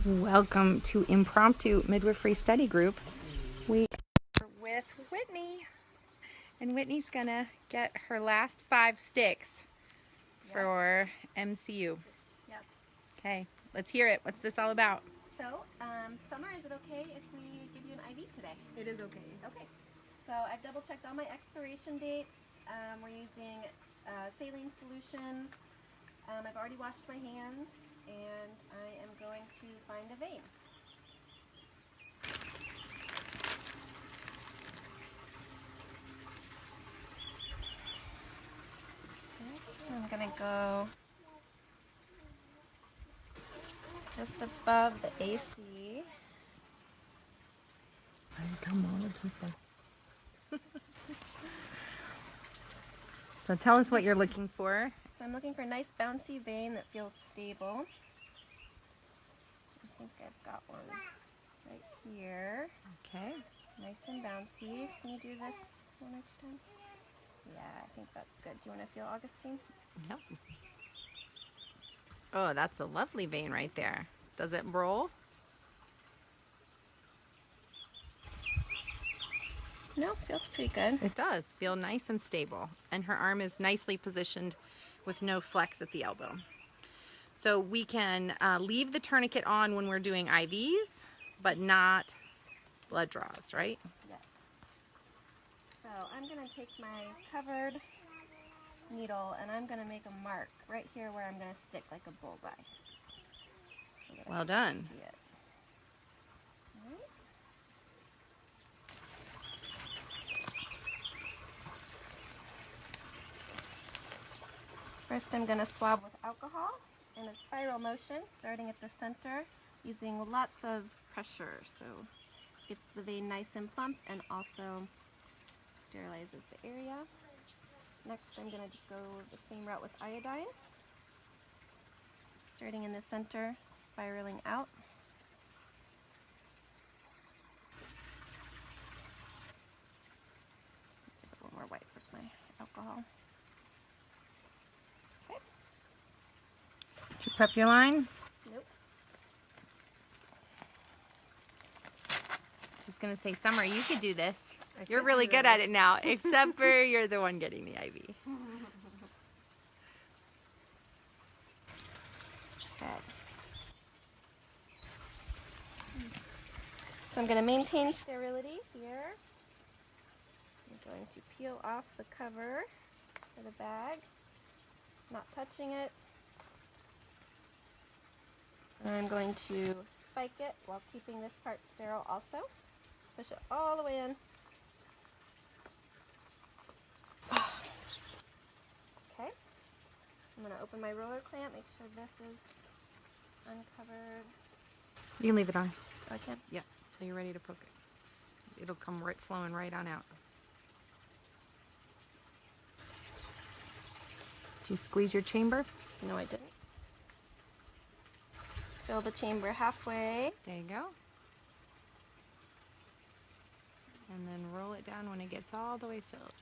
Welcome to Impromptu Midwifery Study Group. We are with Whitney, and Whitney's gonna get her last 5 sticks for MCU. Yep. Okay, let's hear it. What's this all about? So, Summer, is it okay if we give you an IV today? It is okay. Okay. So I've double checked all my expiration dates. We're using saline solution. I've already washed my hands, and I am going to find a vein. Okay, I'm going to go just above the AC. Come on, people. So tell us what you're looking for. So I'm looking for a nice bouncy vein that feels stable. I think I've got one right here. Okay. Nice and bouncy. Can you do this one extra time? Yeah, I think that's good. Do you want to feel Augustine? Yep. Oh, that's a lovely vein right there. Does it roll? No, feels pretty good. It does feel nice and stable, and her arm is nicely positioned with no flex at the elbow. So we can leave the tourniquet on when we're doing IVs, but not blood draws, right? Yes. So I'm going to take my covered needle and I'm going to make a mark right here where I'm going to stick like a bullseye. So that I Well can done. see it. All right. First I'm going to swab with alcohol in a spiral motion, starting at the center, using lots of pressure, so gets the vein nice and plump and also sterilizes the area. Next I'm going to go the same route with iodine, starting in the center, spiraling out. A little more white with my alcohol. Did you prep your line? Nope. Just gonna say, Summer, you could do this. You're really good at it now, except for you're the one getting the IV. Okay. So I'm going to maintain sterility here. I'm going to peel off the cover for the bag, not touching it. And I'm going to spike it while keeping this part sterile also. Push it all the way in. Okay. I'm going to open my roller clamp, make sure this is uncovered. You can leave it on. Oh, I can? Yep, until you're ready to poke it. It'll come right flowing right on out. Did you squeeze your chamber? No, I didn't. Fill the chamber halfway. There you go. And then roll it down when it gets all the way filled.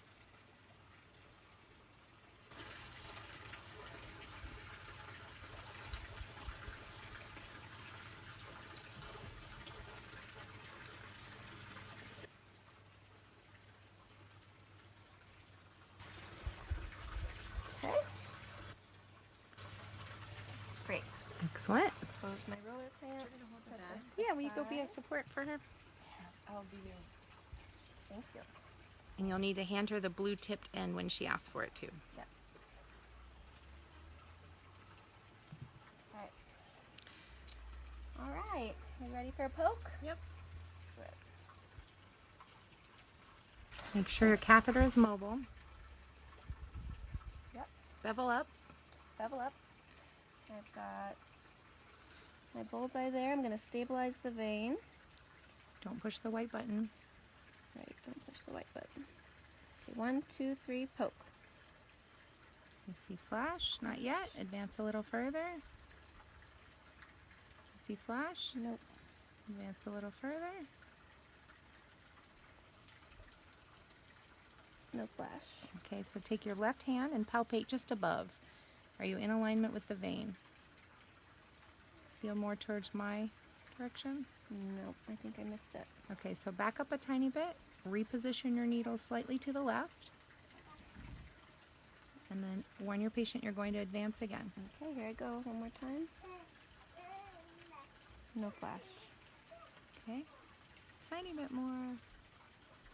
Okay. Great. Excellent. Close my roller clamp. Yeah, will you go be a support for her? I'll be there. Thank you. And you'll need to hand her the blue tipped end when she asks for it too. Yep. Okay. All right. You ready for a poke? Yep. Good. Make sure your catheter is mobile. Yep. Bevel up. Bevel up. I've got my bullseye there. I'm going to stabilize the vein. Don't push the white button. Right, don't push the white button. Okay, 1, 2, 3, poke. You see flash? Not yet. Advance a little further. You see flash? Nope. Advance a little further. No flash. Okay, so take your left hand and palpate just above. Are you in alignment with the vein? Feel more towards my direction? Nope, I think I missed it. Okay, so back up a tiny bit, reposition your needle slightly to the left, and then warn your patient you're going to advance again. Okay, here I go one more time. No flash. Okay, tiny bit more.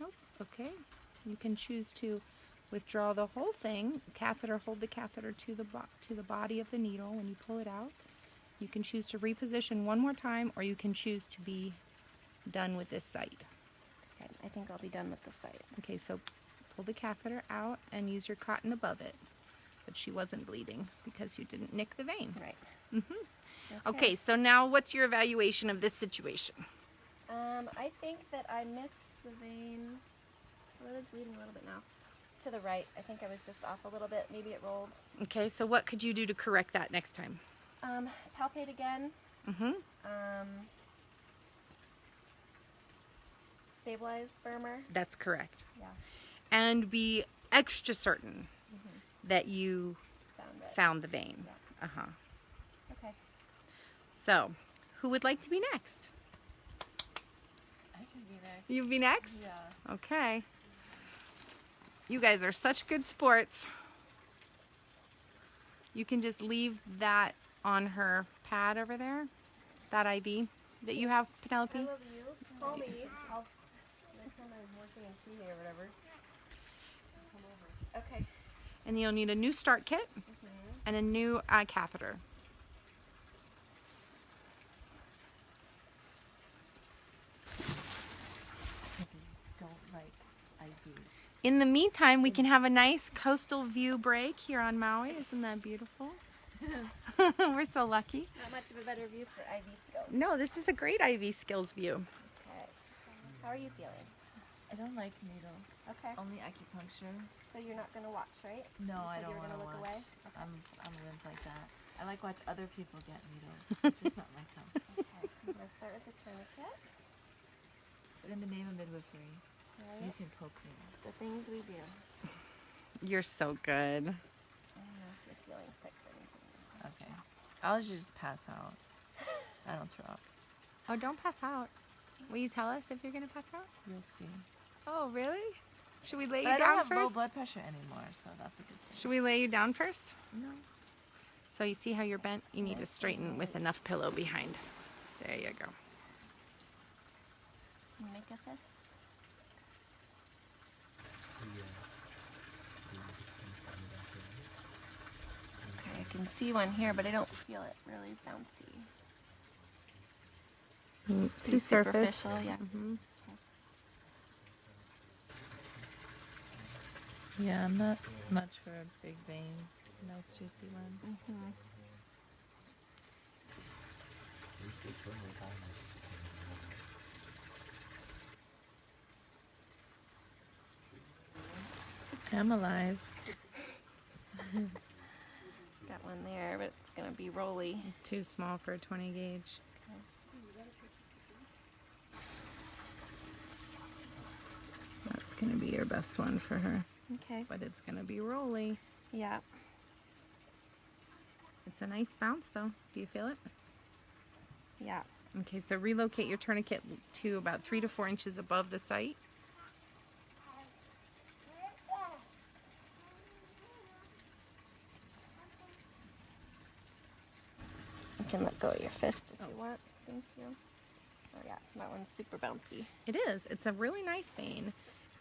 Nope, okay. You can choose to withdraw the whole thing, hold the catheter to the body of the needle when you pull it out. You can choose to reposition one more time, or you can choose to be done with this site. Okay, I think I'll be done with the site. Okay, so pull the catheter out and use your cotton above it. But she wasn't bleeding because you didn't nick the vein. Right. Okay, so now what's your evaluation of this situation? I think that I missed the vein. Well, it is bleeding a little bit now. To the right. I think I was just off a little bit. Maybe it rolled. Okay, so what could you do to correct that next time? Palpate again. Stabilize firmer. That's correct. Yeah. And be extra certain that you found the vein. Yeah. Okay. So, who would like to be next? I can be next. You be next? Yeah. Okay. You guys are such good sports. You can just leave that on her pad over there, that IV that you have, Penelope. I love you. Call me. Next time I'm working in PA or whatever. Come over. Okay. And you'll need a new start kit and a new catheter. Don't like IVs. In the meantime, we can have a nice coastal view break here on Maui. Isn't that beautiful? We're so lucky. Not much of a better view for IV skills. No, this is a great IV skills view. Okay. How are you feeling? I don't like needles. Okay. Only acupuncture. So you're not going to watch, right? No, You I said don't you were want to gonna look watch. away? Okay. I'm limp like that. I like watch other people get needles, just not myself. Okay. I'm going to start with the tourniquet. But in the name of midwifery, you Right. can poke me. The things we do. You're so good. I don't know if you're feeling sick or anything. Okay. I'll just pass out. I don't throw up. Oh, don't pass out. Will you tell us if you're going to pass out? You'll see. Oh, really? Should we lay But you I don't down have low first? blood pressure anymore, so that's a good thing. Should we lay you down first? No. So you see how you're bent? You need to straighten with enough pillow behind. There you go. Can you make a fist? Okay, I can see one here, but I don't feel it really bouncy. Too surface. Superficial, yeah. Yeah, I'm not much for big veins. Nice juicy ones. I'm alive. Got one there, but it's going to be rolly. Too small for a 20 gauge. That's going to be your best one for her. Okay. But it's going to be rolly. Yeah. It's a nice bounce though. Do you feel it? Yeah. Okay, so relocate your tourniquet to about 3 to 4 inches above the site. You can let go of your fist if you want. Thank you. Oh yeah, that one's super bouncy. It is. It's a really nice vein,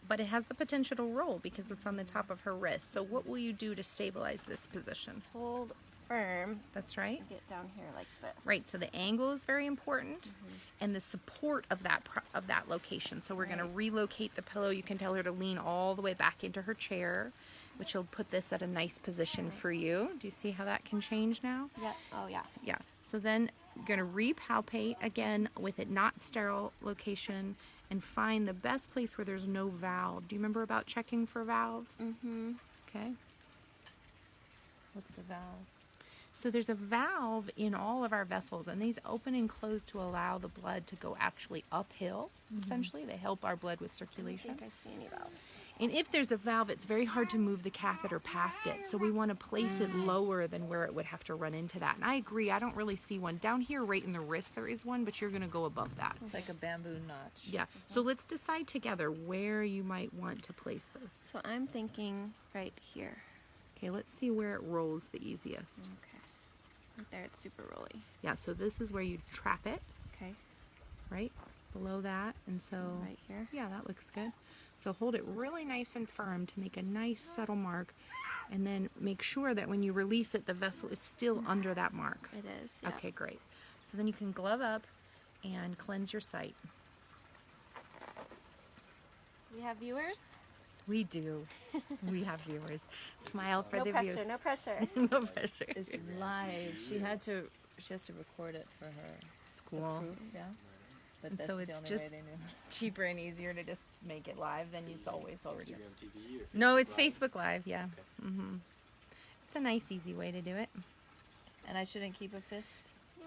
but it has the potential to roll because it's on the top of her wrist. So what will you do to stabilize this position? Hold firm That's right. and get down here like this. Right, so the angle is very important and the support of that location. So we're going to relocate the pillow. You can tell her to lean all the way back into her chair, which will put this at a nice position for you. Do you see how that can change now? Yeah. Oh yeah. Yeah. So then you're going to repalpate again with it not sterile location and find the best place where there's no valve. Do you remember about checking for valves? Mm-hmm. Okay. What's the valve? So there's a valve in all of our vessels, and these open and close to allow the blood to go actually uphill, essentially. They help our blood with I circulation. don't think I see any valves. And if there's a valve, it's very hard to move the catheter past it. So we want to place it lower than where it would have to run into that. And I agree, I don't really see one. Down here, right in the wrist, there is one, but you're going to go above that. It's like a bamboo notch. Yeah. So let's decide together where you might want to place this. So I'm thinking right here. Okay, let's see where it rolls the easiest. Okay. Right there, it's super rolly. Yeah, so this is where you trap it, Okay. right? Below that. And so, Right here. yeah, that looks good. So hold it really nice and firm to make a nice subtle mark. And then make sure that when you release it, the vessel is still under that mark. It is. Yeah. Okay, great. So then you can glove up and cleanse your site. We have viewers. We do. We have viewers. Smile for No the pressure. viewers. No pressure. No pressure. It's live. She has to record it for her School. proof, yeah. But And that's so the it's only just way they knew. cheaper and easier to just make it live than it's always already. Instagram TV or No, Facebook it's Live? Facebook Live, yeah. It's a nice, easy way to do it. And I shouldn't keep a fist.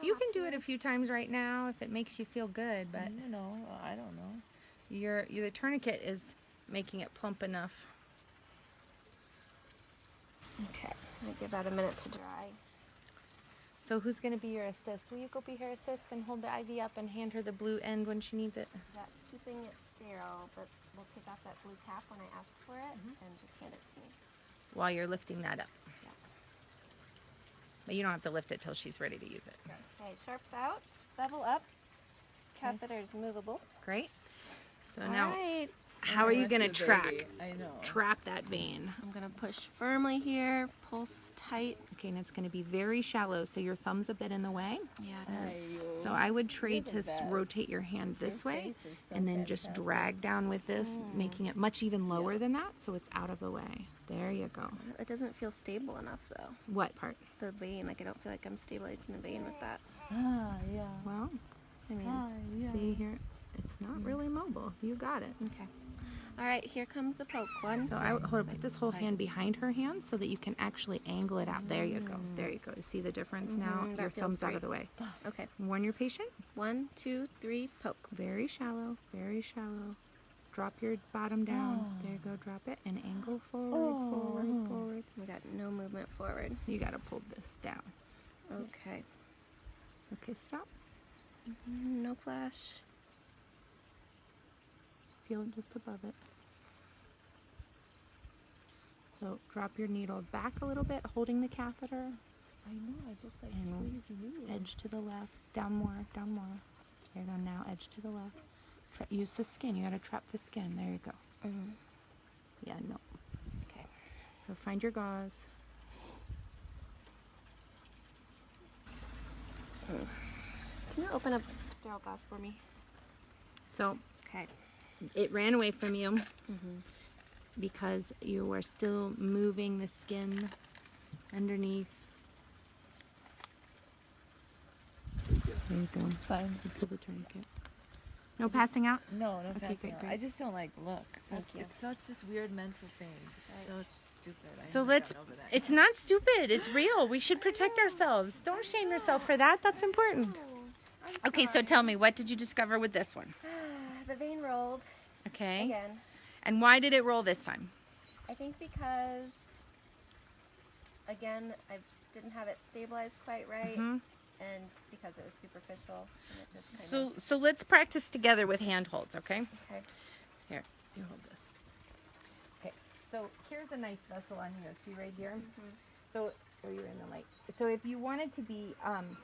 You can do it a few times right now if it makes you feel good, but You know, I don't know. the tourniquet is making it plump enough. Okay. I'm gonna give that a minute to dry. So who's going to be your assist? Will you go be her assist and hold the IV up and hand her the blue end when she needs it? That keeping it sterile, but we'll take off that blue cap when I ask for it and just hand it to me. While you're lifting that up. Yeah. But you don't have to lift it till she's ready to use it. Okay, sharps out, bevel up. Catheter is movable. Great. So now, Alright. how are you going to That's the track? baby. I know. Trap that vein. I'm gonna push firmly here, pulse tight. Okay, and it's going to be very shallow, so your thumb's a bit in the way. Yeah, it is. Ayo. So I would trade You're to the best. rotate your hand this Your way face is so and then just fantastic. drag down with this, making it much even lower than that so it's out of the way. There you go. It doesn't feel stable enough though. What part? The vein, like I don't feel like I'm stabilizing the vein with that. Ah, yeah. Well, I mean, Ah, yeah. see here, it's not really mobile. You got it. okay. All right, here comes the poke one. So I would put this whole hand behind her hand so that you can actually angle it out. There you go. There you go. See the difference now? that Your feels thumb's out of great. the way. Okay, Warn your patient. 1, 2, 3, poke. Very shallow. Very shallow. Drop your bottom down. There you go. Drop it and angle forward, forward, forward. We got no movement forward. You got to pull this down. Okay, Okay, stop. no flash. Feel it just above it. So drop your needle back a little bit, holding the catheter. I know, I just like And squeeze you. edge to the left. Down more, down more. There you go. Now edge to the left. Use the skin. You got to trap the skin. There you go. Yeah, no. Okay. So find your gauze. Can you open up sterile gauze for me? So Okay. it ran away from you because you were still moving the skin underneath. There you go. Fine. Pull the tourniquet. No passing out? No, no Okay, passing great, out. great. I just don't like look. Thank you. It's such this weird mental thing. It's such stupid. I So haven't let's, gotten over that it's yet. not stupid, it's real. We should protect ourselves. Don't shame yourself for that, that's important. Okay, so tell me, what did you discover with this one? The vein rolled Okay, again. and why did it roll this time? I think because, again, I didn't have it stabilized quite right, Mhm. and because it was superficial. And it just kind So let's practice together with hand holds, okay? okay. Here, you hold this. Okay, so here's a nice vessel on here, see right here? So, oh, you're in the light. So if you wanted to be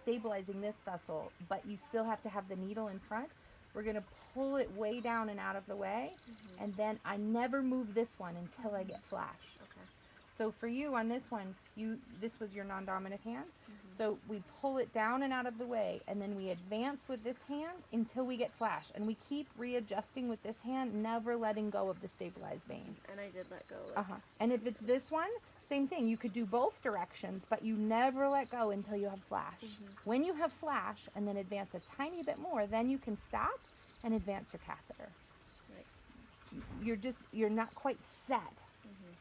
stabilizing this vessel, but you still have to have the needle in front, we're gonna pull it way down and out of the way, and then I never move this one until I get flash. Okay. So for you on this one, this was your non-dominant hand. So we pull it down and out of the way, and then we advance with this hand until we get flash. And we keep readjusting with this hand, never letting go of the stabilized vein. And I did let go. And if it's this one, same thing. You could do both directions, but you never let go until you have flash. When you have flash and then advance a tiny bit more, then you can stop and advance your catheter. Right. You're not quite set.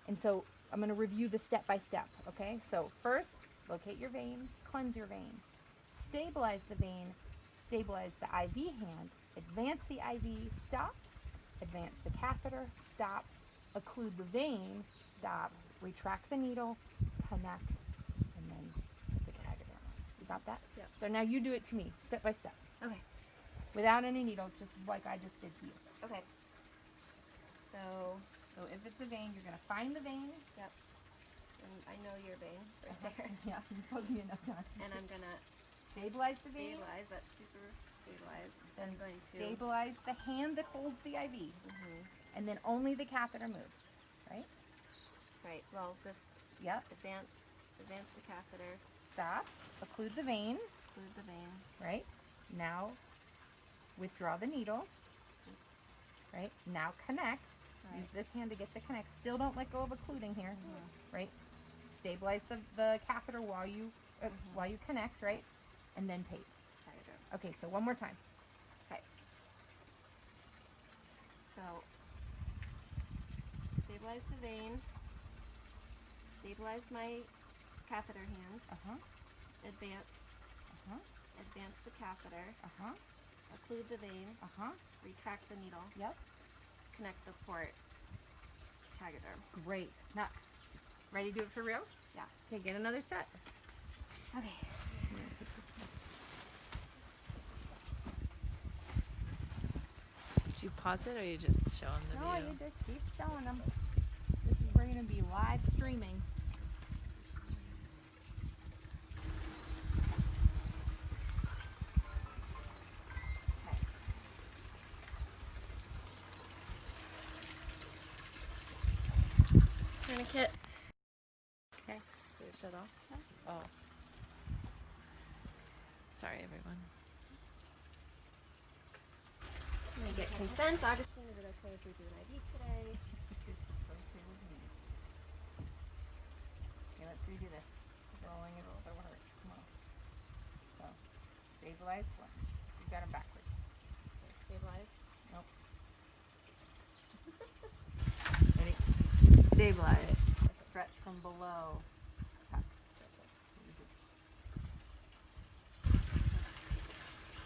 And so I'm going to review the step by step, okay? So first, locate your vein, cleanse your vein, stabilize the vein, stabilize the IV hand, advance the IV, stop, advance the catheter, stop, occlude the vein, stop, retract the needle, connect, and then put the catheter on. You got that? Yep. So now you do it to me, step by step. Okay. Without any needles, just like I just did to you. Okay. So if it's a vein, you're going to find the vein. Yep. And I know your vein right there. Yeah, you told me enough time. And I'm gonna Stabilize the vein. stabilize. That's super stabilized. Then I'm going to stabilize the hand that holds the IV. And then only the catheter moves, right? Right. Well, this Yep. advance the catheter, Stop. Occlude the vein, include the vein. right? Now withdraw the needle, right? Now connect. Right. Use this hand to get the connect. Still don't let go of occluding here, right? Stabilize the catheter while you connect, right? And then tape. Catheter. Okay, so one more time. Okay. So stabilize the vein. Stabilize my catheter hand. Advance the catheter. Occlude the vein. Retract the needle. Yep. Connect the port. Catheter. Great. Nuts. Ready to do it for real? Yeah. Okay, get another set. Okay. Did you pause it or you just showing the No, video? you just keep showing them. We're going to be live streaming. Tourniquet. Okay. Did it shut off? Oh. Sorry, everyone. Let me get consent. Augustine, is it okay if we do an IV today? Okay, let's redo this. Rolling it so it hurts. Come on. So, stabilize one. You got them backwards. Okay, stabilize. Nope. Ready? Stabilize. Stretch from below. Tuck.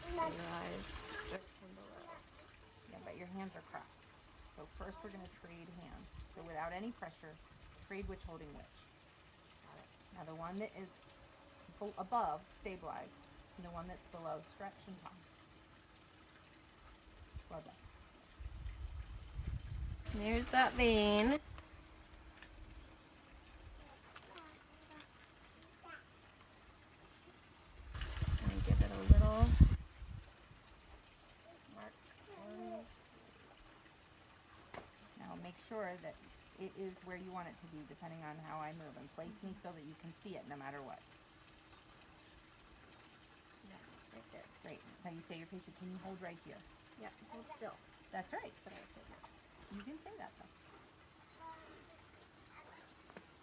Stabilize. Stretch from below. Yeah, but your hands are crossed. So first we're going to trade hands. So without any pressure, trade which holding which. Got it. Now the one that is above, stabilize. And the one that's below, stretch and tuck. Well done. There's that vein. And give it a little mark. Now make sure that it is where you want it to be depending on how I move. And place me so that you can see it no matter what. Yeah, right there. Great. That's how you say your patient, can you hold right here? Yeah, hold still. That's right. But I would say that. You can say that though.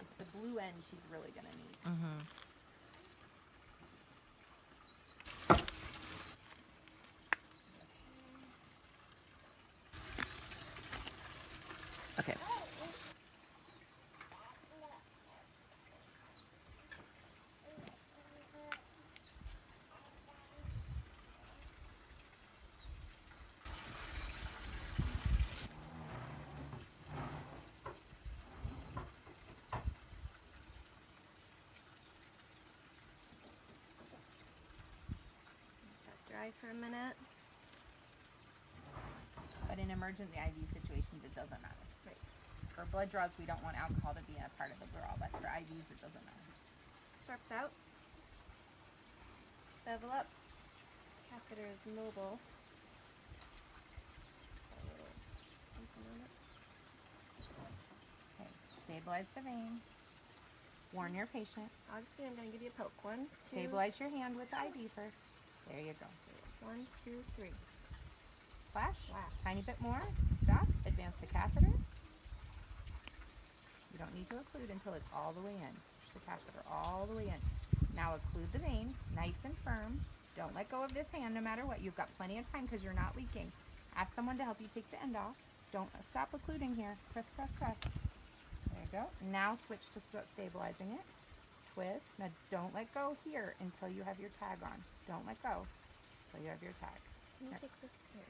It's the blue end she's really going to need. Mm-hmm. Okay. Let that dry for a minute. But in emergent IV situations, it doesn't matter. Right. For blood draws, we don't want alcohol to be a part of the draw, but for IVs, it doesn't matter. Sharps out. Bevel up. Catheter is mobile. Got a little something on it. Okay, stabilize the vein. Warn your patient. Augustine, I'm going to give you a poke. 1, 2, Stabilize your hand with the IV first. There you go. 1, 2, 3. Flash. Wow. Tiny bit more. Stop. Advance the catheter. You don't need to occlude until it's all the way in. Push the catheter all the way in. Now occlude the vein, nice and firm. Don't let go of this hand no matter what. You've got plenty of time because you're not leaking. Ask someone to help you take the end off. Don't stop occluding here. Press, press, press. There you go. Now switch to stabilizing it. twist. Now don't let go here until you have your tag on. Don't let go until you have your tag. Can you take this here?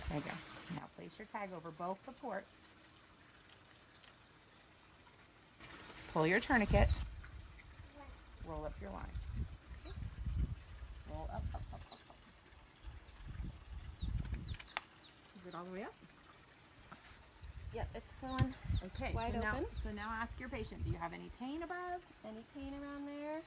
There you go. Now place your tag over both the ports. Pull your tourniquet. Roll up your line. Roll up, up, up, up, up. Is it all the way up? Yep, it's going Okay, wide open. So now ask your patient, do you have any pain above? Any pain around there?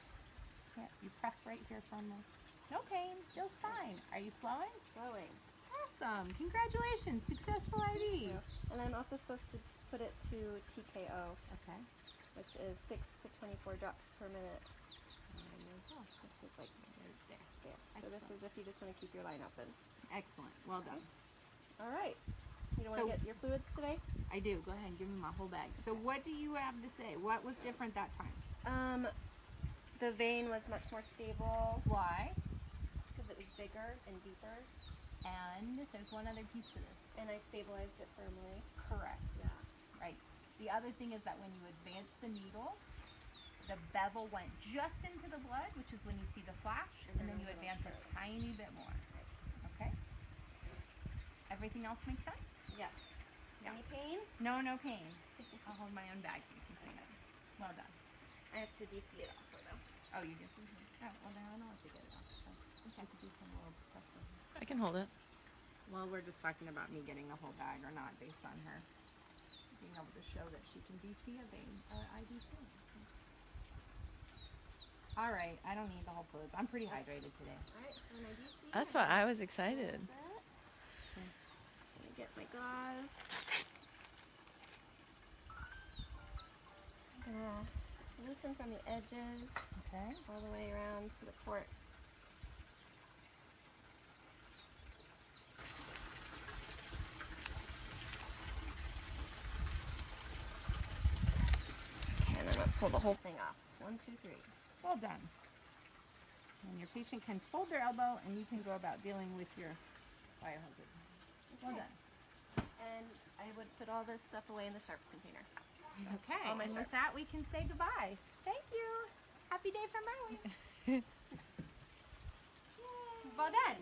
Yeah, you press right here firmly. No pain, feels fine. Are you flowing? Flowing. Awesome, congratulations, successful IV. And I'm also supposed to put it to TKO, Okay. which is 6 to 24 drops per minute. Which is like There. there. So this is if you just want to keep your line open. Excellent, well done. All right. You don't want to So- get your fluids today? I do, go ahead and give me my whole bag. So what do you have to say? What was different that time? The vein was much more stable Why? because it was bigger and deeper, And there's one other piece to this. and I stabilized it firmly. Correct. Yeah. Right. The other thing is that when you advance the needle, the bevel went just into the blood, which is when you see the flash, and then you advance a tiny bit more. Okay? Everything else makes sense? Yes. Yeah. Any pain? No, no pain. I'll hold my own bag. You can clean it. Well done. I have to DC it also though. Oh, you do? Oh, well, now I know what to get it off. So I have to do some little pressure. I can hold it. Well, we're just talking about me getting the whole bag or not based on her being able to show that she can DC a vein or IV too. All right, I don't need the whole fluids. I'm pretty hydrated today. All right. So my DC. That's why I was excited. Gonna get my gauze. I'm gonna loosen from the edges Okay. all the way around to the port. Okay, and then I'll pull the whole thing off. 1, 2, 3. Well done. And your patient can fold their elbow and you can go about dealing with your biohazard. Well Okay. done. And I would put all this stuff away in the sharps container. Okay, All my and with sharps. that we can say goodbye. Thank you. Happy day from Maui. Well done.